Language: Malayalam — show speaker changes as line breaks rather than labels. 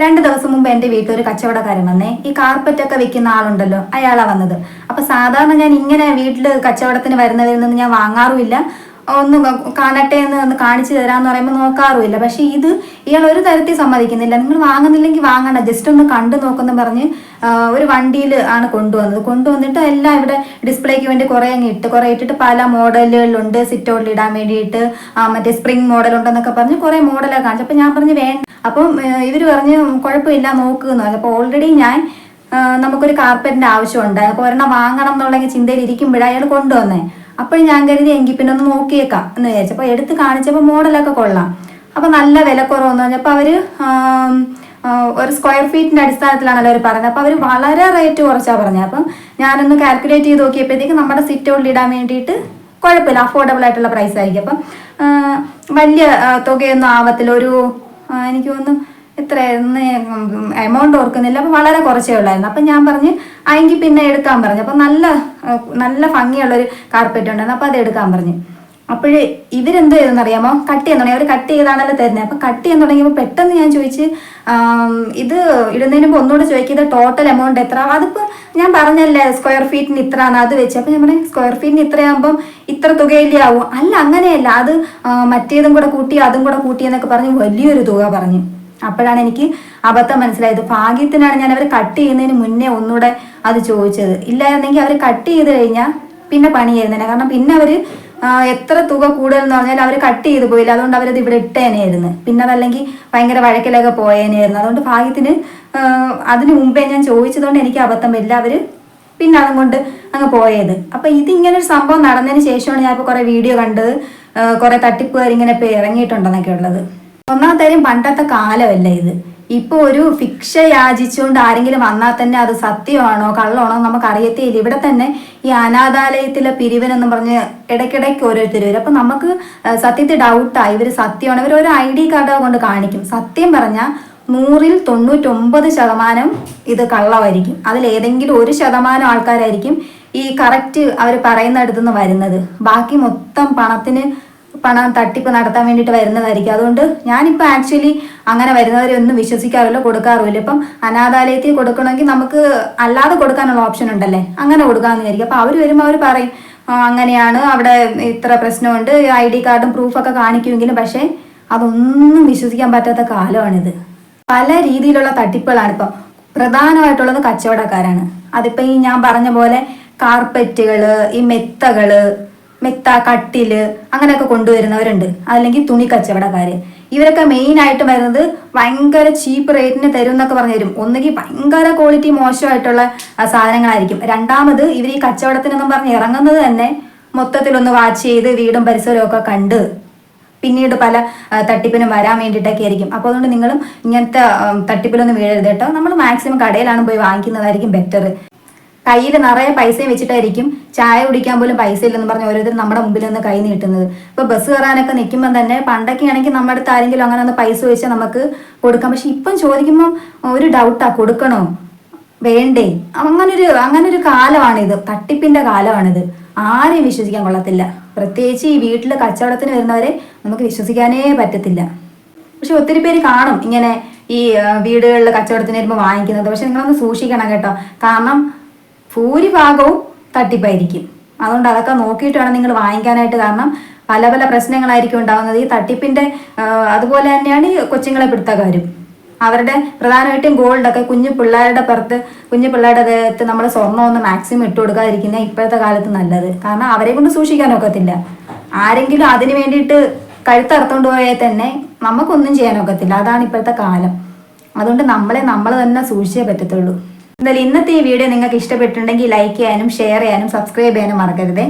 2 ദിവസം മുമ്പ് എൻ്റെ വീട്ടിൽ ഒരു കച്ചവടക്കാരൻ വന്നേ. ഈ കാർപ്പറ്റൊക്കെ വെക്കുന്ന ആളുണ്ടല്ലോ, അയാളാ വന്നത്. അപ്പൊ സാധാരണ ഞാൻ ഇങ്ങനെ വീട്ടിൽ കച്ചവടത്തിന് വരുന്നവരിൽ നിന്ന് ഞാൻ വാങ്ങാറുമില്ല. ഒന്ന് കാണട്ടെ ഒന്ന് കാണിച്ചു തരാന്ന് പറയുമ്പോൾ നോക്കാറുമില്ല. പക്ഷെ ഇയാൾ ഒരു തരത്തിൽ സമ്മതിക്കുന്നില്ല. നിങ്ങൾ വാങ്ങുന്നില്ലെങ്കിൽ വാങ്ങണ്ട, ജസ്റ്റ് ഒന്ന് കണ്ടു നോക്കുന്നു പറഞ്ഞ് ഒരു വണ്ടിയിൽ ആണ് കൊണ്ടുവന്നിട്ട് എല്ലാം ഇവിടെ ഡിസ്പ്ലേക്ക് വേണ്ടി കുറെ ഇട്ടിട്ട് പല മോഡലുകളിലുണ്ട്. സിറ്റൗട്ടിൽ ഇടാൻ വേണ്ടിയിട്ട് മറ്റേ സ്പ്രിംഗ് മോഡൽ ഉണ്ടെന്നൊക്കെ പറഞ്ഞ് കുറെ മോഡലൊക്കെ കാണിച്ചു. അപ്പൊ ഞാൻ പറഞ്ഞു വേണ്ട. അപ്പം ഇവർ പറഞ്ഞ് കുഴപ്പമില്ല നോക്കുന്നു. അപ്പോൾ ഓൾറെഡി നമുക്കൊരു കാർപ്പറ്റിന്റെ ആവശ്യമുണ്ട്. അപ്പോൾ ഒരെണ്ണം വാങ്ങണം എന്നുള്ള ചിന്തയിൽ ഇരിക്കുമ്പോഴാണ് അയാൾ കൊണ്ടുവന്നേ. അപ്പോൾ ഞാൻ കരുതി എങ്കിൽ പിന്നെ ഒന്ന് നോക്കിയേക്കാം എന്ന് വിചാരിച്ചു. അപ്പോൾ എടുത്ത് കാണിച്ചപ്പോൾ മോഡലൊക്കെ കൊള്ളാം. അപ്പോൾ നല്ല വിലക്കുറവെന്ന് പറഞ്ഞപ്പോൾ അവർ ഒരു സ്ക്വയർ ഫീറ്റിന്റെ അടിസ്ഥാനത്തിലാണല്ലോ അവർ പറഞ്ഞത്. അപ്പോൾ അവർ വളരെ റേറ്റ് കുറച്ചാണ് പറഞ്ഞത്. അപ്പം ഞാനൊന്ന് കാൽക്കുലേറ്റ് ചെയ്ത് നോക്കിയപ്പോഴത്തേക്ക് നമ്മുടെ സിറ്റൗട്ടിൽ ഇടാൻ വേണ്ടിയിട്ട് കുഴപ്പമില്ല, അഫോർഡബിൾ ആയിട്ടുള്ള പ്രൈസ് ആയിരിക്കും. അപ്പം വലിയ തുകയൊന്നും ആവത്തില്ല. എനിക്ക് തോന്നുന്നു എത്രയായിരുന്നു എമൗണ്ട് ഓർക്കുന്നില്ല. അപ്പം വളരെ കുറച്ചേ ഉള്ളായിരുന്നു. അപ്പം ഞാൻ പറഞ്ഞ് എങ്കിൽ പിന്നെ എടുക്കാൻ പറഞ്ഞു. അപ്പം നല്ല ഭംഗിയുള്ളൊരു കാർപ്പറ്റ് ഉണ്ടായിരുന്നു. അപ്പം അത് എടുക്കാൻ പറഞ്ഞു. അപ്പോഴേ ഇവരെന്ത് ചെയ്തെന്നറിയാമോ, കട്ട് ചെയ്യാൻ തുടങ്ങി. അവർ കട്ട് ചെയ്താണല്ലോ തരുന്നത്. അപ്പം കട്ട് ചെയ്യാൻ തുടങ്ങിയപ്പോൾ പെട്ടെന്ന് ഞാൻ ചോദിച്ച് ഇത് ഇടുന്നതിന് മുമ്പ് ഒന്നുകൂടെ ചോദിക്കുന്നത് ടോട്ടൽ എമൗണ്ട് എത്ര. അതിപ്പോൾ ഞാൻ പറഞ്ഞല്ലേ സ്ക്വയർ ഫീറ്റിന് ഇത്ര ആണ് അത് വെച്ച്. അപ്പം ഞാൻ പറഞ്ഞു സ്ക്വയർ ഫീറ്റിന് ഇത്രയാകുമ്പം ഇത്ര തുകയില്ലേ ആവും. അല്ല അങ്ങനെയല്ല, അത് മറ്റേതും കൂടെ കൂട്ടി അതും കൂടെ കൂട്ടി എന്നൊക്കെ പറഞ്ഞ് വലിയൊരു തുക പറഞ്ഞു. അപ്പോഴാണ് എനിക്ക് അബദ്ധം മനസ്സിലായത്. ഭാഗ്യത്തിനാണ് ഞാൻ അവർ കട്ട് ചെയ്യുന്നതിന് മുന്നേ ഒന്നുകൂടെ അത് ചോദിച്ചത്. ഇല്ലായിരുന്നെങ്കിൽ അവർ കട്ട് ചെയ്ത് കഴിഞ്ഞാൽ പിന്നെ പണിയായിരുന്നേ. കാരണം പിന്നെ അവർ എത്ര തുക കൂടുതലെന്ന് പറഞ്ഞാൽ അവർ കട്ട് ചെയ്ത് പോയില്ല. അതുകൊണ്ട് അവരത് ഇവിടെ ഇട്ടേനെയായിരുന്നു. പിന്നെ അതല്ലെങ്കിൽ ഭയങ്കര വഴക്കിലൊക്കെ പോയേനെയായിരുന്നു. അതുകൊണ്ട് ഭാഗ്യത്തിന് അതിന് മുമ്പേ ഞാൻ ചോദിച്ചതുകൊണ്ട് എനിക്ക് അബദ്ധം വരില്ല. അവർ പിന്നെ അതും കൊണ്ട് അങ്ങ് പോയത്. അപ്പൊ ഇതിങ്ങനൊരു സംഭവം നടന്നതിന് ശേഷമാണ് ഞാൻ ഇപ്പോൾ കുറെ വീഡിയോ കണ്ടത്. കുറെ തട്ടിപ്പുകാർ ഇങ്ങനെ ഇപ്പോൾ ഇറങ്ങിയിട്ടുണ്ടെന്നൊക്കെ ഉള്ളത്. ഒന്നാമത്തെ കാര്യം, പണ്ടത്തെ കാലമല്ല ഇത്. ഇപ്പോൾ ഒരു ഭിക്ഷ യാചിച്ചുകൊണ്ട് ആരെങ്കിലും വന്നാൽ തന്നെ അത് സത്യമാണോ കള്ളമാണോ നമുക്ക് അറിയത്തേയില്ല. ഇവിടെ തന്നെ ഈ അനാഥാലയത്തിലെ പിരിവനെന്ന് പറഞ്ഞ് ഇടയ്ക്കിടയ്ക്ക് ഓരോരുത്തർ വരും. അപ്പം നമുക്ക് സത്യത്തിൽ ഡൗട്ടായി ഇവർ സത്യമാണ്. ഇവർ ഒരു ID കാർഡ് കൊണ്ട് കാണിക്കും. സത്യം പറഞ്ഞാൽ 100-ൽ 99% ഇത് കള്ളമായിരിക്കും. അതിലേതെങ്കിലും 1% ആൾക്കാരായിരിക്കും ഈ കറക്റ്റ് അവർ പറയുന്നിടത്തുനിന്ന് വരുന്നത്. ബാക്കി മൊത്തം പണം തട്ടിപ്പ് നടത്താൻ വേണ്ടിയിട്ട് വരുന്നതായിരിക്കും. അതുകൊണ്ട് ഞാനിപ്പോൾ ആക്ച്വലി അങ്ങനെ വരുന്നവരെ ഒന്നും വിശ്വസിക്കാറില്ല, കൊടുക്കാറുമില്ല. ഇപ്പം അനാഥാലയത്തിൽ കൊടുക്കണമെങ്കിൽ നമുക്ക് അല്ലാതെ കൊടുക്കാനുള്ള ഓപ്ഷൻ ഉണ്ടല്ലേ, അങ്ങനെ കൊടുക്കാമെന്ന് വിചാരിക്കും. അപ്പോൾ അവർ വരുമ്പോൾ അവർ പറയും അങ്ങനെയാണ്, അവിടെ ഇത്ര പ്രശ്നമുണ്ട്, ID കാർഡും പ്രൂഫൊക്കെ കാണിക്കുമെങ്കിലും പക്ഷേ അതൊന്നും വിശ്വസിക്കാൻ പറ്റാത്ത കാലമാണിത്. പല രീതിയിലുള്ള തട്ടിപ്പുകളാണ് ഇപ്പം. പ്രധാനമായിട്ടുള്ളത് കച്ചവടക്കാരാണ്. അതിപ്പോൾ ഈ ഞാൻ പറഞ്ഞ പോലെ കാർപ്പറ്റുകൾ, ഈ മെത്ത, കട്ടില് അങ്ങനെയൊക്കെ കൊണ്ടുവരുന്നവരുണ്ട്. അല്ലെങ്കിൽ തുണി കച്ചവടക്കാര്. ഇവരൊക്കെ മെയിൻ ആയിട്ട് വരുന്നത് ഭയങ്കര ചീപ്പ് റേറ്റിന് തരും എന്നൊക്കെ പറഞ്ഞു തരും. ഒന്നുകിൽ ഭയങ്കര ക്വാളിറ്റി മോശമായിട്ടുള്ള സാധനങ്ങളായിരിക്കും. രണ്ടാമത് ഇവർ ഈ കച്ചവടത്തിനൊന്നും പറഞ്ഞ് ഇറങ്ങുന്നത് തന്നെ മൊത്തത്തിലൊന്ന് വാച്ച് ചെയ്ത് വീടും പരിസരവും ഒക്കെ കണ്ട് പിന്നീട് പല തട്ടിപ്പിനും വരാൻ വേണ്ടിയിട്ടൊക്കെ ആയിരിക്കും. അപ്പോൾ അതുകൊണ്ട് നിങ്ങളും ഇങ്ങനത്തെ തട്ടിപ്പിലൊന്നും വീഴരുത് കേട്ടോ. നമ്മൾ മാക്സിമം കടയിലാണ് പോയി വാങ്ങിക്കുന്നതായിരിക്കും ബെറ്റർ. കയ്യിൽ നിറയെ പൈസയും വെച്ചിട്ടായിരിക്കും ചായ കുടിക്കാൻ പോലും പൈസ ഇല്ലെന്ന് പറഞ്ഞ് ഓരോരുത്തർ നമ്മുടെ മുമ്പിൽ നിന്ന് കൈ നീട്ടുന്നത്. ഇപ്പോൾ ബസ് കയറാനൊക്കെ നിൽക്കുമ്പോൾ തന്നെ പണ്ടൊക്കെ ആണെങ്കിൽ നമ്മുടെ അടുത്ത് ആരെങ്കിലും അങ്ങനെ ഒന്ന് പൈസ വെച്ചാൽ നമുക്ക് കൊടുക്കാം. പക്ഷെ ഇപ്പം ചോദിക്കുമ്പോൾ ഒരു ഡൗട്ടാ, കൊടുക്കണോ വേണ്ടേ. അങ്ങനൊരു കാലമാണിത്, തട്ടിപ്പിന്റെ കാലമാണിത്. ആരെയും വിശ്വസിക്കാൻ കൊള്ളത്തില്ല. പ്രത്യേകിച്ച് ഈ വീട്ടിൽ കച്ചവടത്തിന് വരുന്നവരെ നമുക്ക് വിശ്വസിക്കാനേ പറ്റത്തില്ല. പക്ഷെ ഒത്തിരി പേര് കാണും ഇങ്ങനെ ഈ വീടുകളിൽ കച്ചവടത്തിന് വരുമ്പോൾ വാങ്ങിക്കുന്നത്. പക്ഷെ നിങ്ങളൊന്ന് സൂക്ഷിക്കണം കേട്ടോ. കാരണം ഭൂരിഭാഗവും തട്ടിപ്പായിരിക്കും. അതുകൊണ്ട് അതൊക്കെ നോക്കിയിട്ട് വേണം നിങ്ങൾ വാങ്ങിക്കാനായിട്ട്. കാരണം പല പ്രശ്നങ്ങളായിരിക്കും ഉണ്ടാകുന്നത് ഈ തട്ടിപ്പിന്റെ. അതുപോലെ തന്നെയാണ് ഈ കൊച്ചുങ്ങളെ പിടുത്തക്കാരും. അവരുടെ പ്രധാനമായിട്ടും ഗോൾഡൊക്കെ കുഞ്ഞു പിള്ളേരുടെ ദേഹത്ത് നമ്മൾ സ്വർണ്ണം ഒന്ന് മാക്സിമം ഇട്ട് കൊടുക്കാതിരിക്കുന്ന ഇപ്പോഴത്തെ കാലത്ത് നല്ലത്. കാരണം അവരെ കൊണ്ട് സൂക്ഷിക്കാൻ ഒക്കത്തില്ല. ആരെങ്കിലും അതിന് വേണ്ടിയിട്ട് കഴുത്തറുത്തോണ്ട് പോയാൽ തന്നെ നമുക്കൊന്നും ചെയ്യാൻ ഒക്കത്തില്ല. അതാണ് ഇപ്പോഴത്തെ കാലം. അതുകൊണ്ട് നമ്മൾ തന്നെ സൂക്ഷിച്ചേ പറ്റത്തുള്ളൂ. എന്തായാലും ഇന്നത്തെ ഈ വീഡിയോ നിങ്ങൾക്ക് ഇഷ്ടപ്പെട്ടിട്ടുണ്ടെങ്കിൽ ലൈക്ക് ചെയ്യാനും ഷെയർ ചെയ്യാനും സബ്സ്ക്രൈബ് ചെയ്യാനും മറക്കരുതേ.